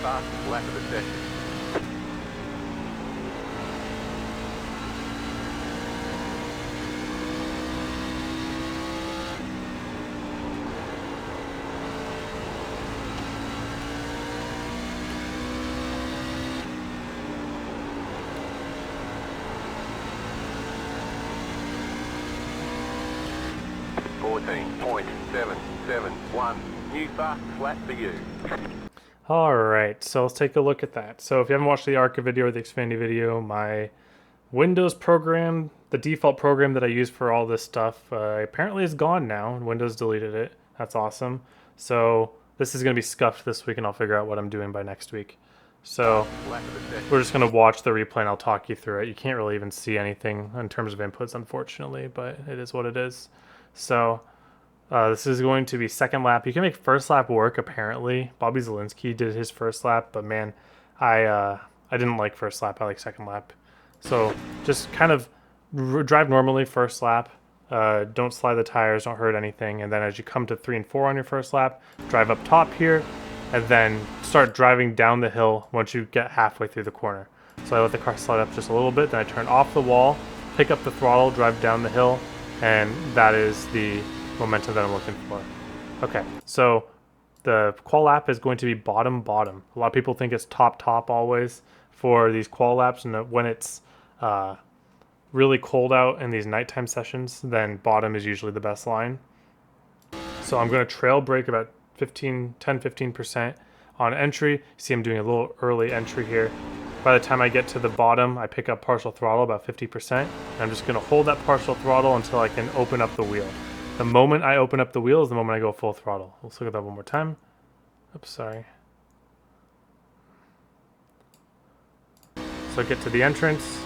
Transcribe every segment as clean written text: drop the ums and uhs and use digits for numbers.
fastest lap of the session. .771, new fastest lap for you. Alright, so let's take a look at that. So if you haven't watched the ARCA video or the Xfinity video, my Windows program, the default program that I use for all this stuff, apparently is gone now. Windows deleted it. That's awesome. So this is going to be scuffed this week and I'll figure out what I'm doing by next week. So we're just going to watch the replay and I'll talk you through it. You can't really even see anything in terms of inputs, unfortunately, but it is what it is. So this is going to be second lap. You can make first lap work, apparently. Bobby Zielinski did his first lap, but man, I didn't like first lap. I like second lap. So just kind of drive normally first lap. Don't slide the tires, don't hurt anything. And then as you come to 3 and 4 on your first lap, drive up top here, and then start driving down the hill once you get halfway through the corner. So I let the car slide up just a little bit, then I turn off the wall, pick up the throttle, drive down the hill, and that is the momentum that I'm looking for. Okay, so the qual lap is going to be bottom. A lot of people think it's top always for these qual laps, and when it's really cold out in these nighttime sessions, then bottom is usually the best line. So I'm going to trail brake about 10-15% on entry. You see I'm doing a little early entry here. By the time I get to the bottom, I pick up partial throttle about 50%, and I'm just going to hold that partial throttle until I can open up the wheel. The moment I open up the wheel is the moment I go full throttle. Let's look at that one more time. Oops, sorry. So get to the entrance,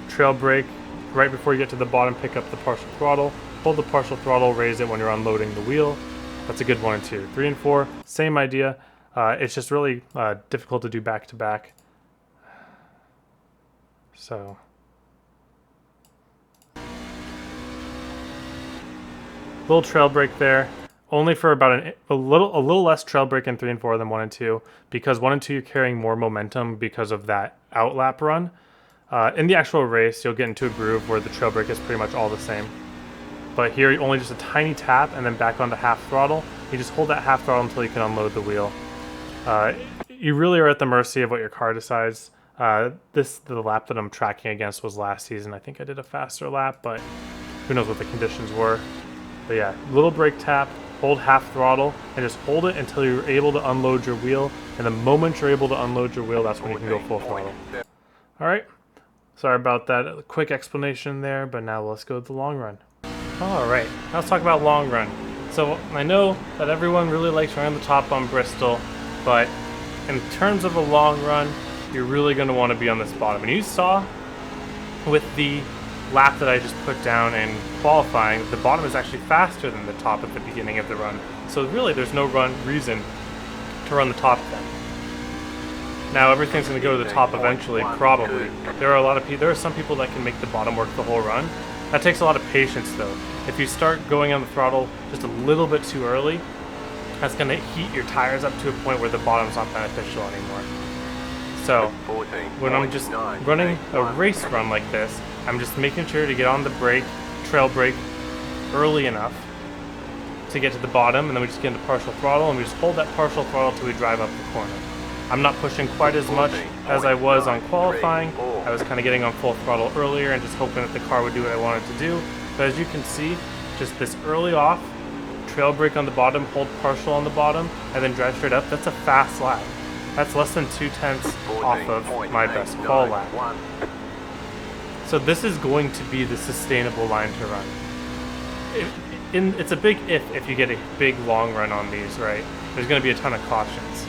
trail brake, right before you get to the bottom, pick up the partial throttle, hold the partial throttle, raise it when you're unloading the wheel. That's a good 1 and 2. 3 and 4, same idea. It's just really difficult to do back to back. So little trail brake there, only for about a little less trail brake in 3 and 4 than 1 and 2, because 1 and 2 you're carrying more momentum because of that outlap run. In the actual race, you'll get into a groove where the trail brake is pretty much all the same. But here, only just a tiny tap and then back onto half throttle. You just hold that half throttle until you can unload the wheel. You really are at the mercy of what your car decides. The lap that I'm tracking against was last season. I think I did a faster lap, but who knows what the conditions were. But yeah, little brake tap, hold half throttle, and just hold it until you're able to unload your wheel. And the moment you're able to unload your wheel, that's when you can go full throttle. All right, sorry about that quick explanation there, but now let's go to the long run. All right, now let's talk about long run. So I know that everyone really likes running the top on Bristol, but in terms of a long run, you're really going to want to be on this bottom. And you saw with the lap that I just put down in qualifying, the bottom is actually faster than the top at the beginning of the run. So really there's no reason to run the top then. Now everything's going to go to the top eventually, probably. There are some people that can make the bottom work the whole run. That takes a lot of patience though. If you start going on the throttle just a little bit too early, that's going to heat your tires up to a point where the bottom's not beneficial anymore. So when I'm just running a race run like this, I'm just making sure to get on the brake, trail brake early enough to get to the bottom, and then we just get into partial throttle, and we just hold that partial throttle till we drive up the corner. I'm not pushing quite as much as I was on qualifying. I was kind of getting on full throttle earlier and just hoping that the car would do what I wanted to do. But as you can see, just this early off, trail brake on the bottom, hold partial on the bottom, and then drive straight up, that's a fast lap. That's less than 2/10 off of my best qual lap. So this is going to be the sustainable line to run. It's a big if you get a big long run on these, right? There's going to be a ton of cautions.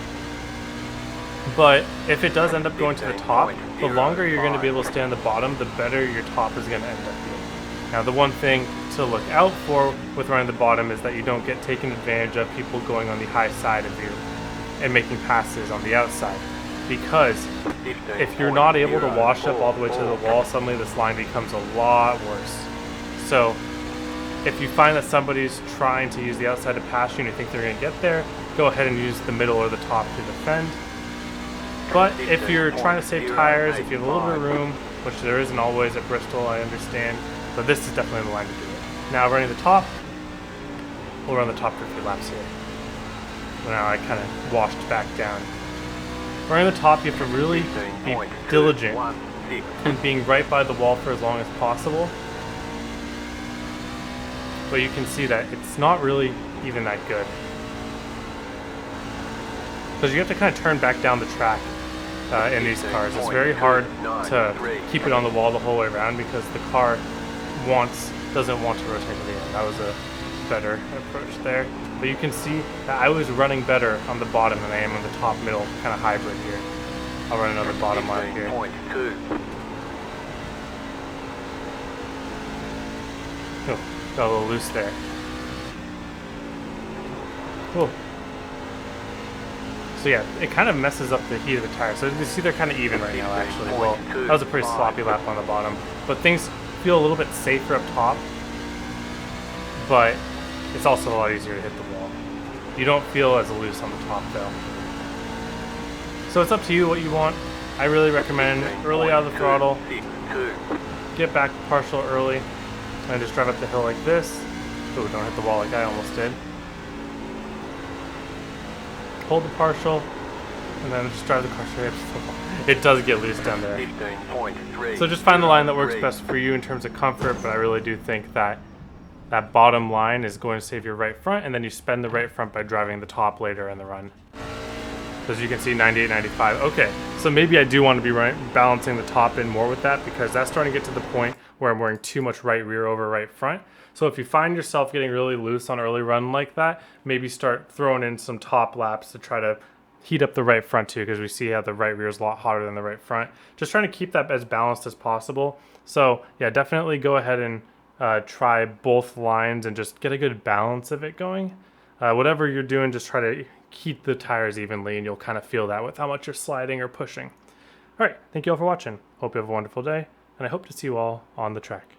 But if it does end up going to the top, the longer you're going to be able to stay on the bottom, the better your top is going to end up being. Now the one thing to look out for with running the bottom is that you don't get taken advantage of people going on the high side of you and making passes on the outside. Because if you're not able to wash up all the way to the wall, suddenly this line becomes a lot worse. So if you find that somebody's trying to use the outside to pass you and you think they're going to get there, go ahead and use the middle or the top to defend. But if you're trying to save tires, if you have a little bit of room, which there isn't always at Bristol, I understand, but this is definitely the line to do it. Now running the top, we'll run the top for a few laps here. Now I kind of washed back down. Running the top, you have to really be diligent in being right by the wall for as long as possible. But you can see that it's not really even that good. Because you have to kind of turn back down the track in these cars. It's very hard to keep it on the wall the whole way around because the car doesn't want to rotate to the end. That was a better approach there. But you can see that I was running better on the bottom than I am on the top middle kind of hybrid here. I'll run another bottom line here. Oh, got a little loose there. Cool. So yeah, it kind of messes up the heat of the tires. So you see they're kind of even right now actually. Well, that was a pretty sloppy lap on the bottom. But things feel a little bit safer up top. But it's also a lot easier to hit the wall. You don't feel as loose on the top though. So it's up to you what you want. I really recommend early out of the throttle. Get back partial early. And just drive up the hill like this. Oh, don't hit the wall like I almost did. Hold the partial, and then just drive the car straight up to the wall. It does get loose down there. So just find the line that works best for you in terms of comfort, but I really do think that that bottom line is going to save your right front, and then you spend the right front by driving the top later in the run. As you can see, 98, 95. Okay, so maybe I do want to be balancing the top in more with that because that's starting to get to the point where I'm wearing too much right rear over right front. So if you find yourself getting really loose on early run like that, maybe start throwing in some top laps to try to heat up the right front too, because we see how the right rear is a lot hotter than the right front. Just trying to keep that as balanced as possible. So yeah, definitely go ahead and try both lines and just get a good balance of it going. Whatever you're doing, just try to keep the tires evenly and you'll kind of feel that with how much you're sliding or pushing. All right, thank you all for watching. Hope you have a wonderful day, and I hope to see you all on the track.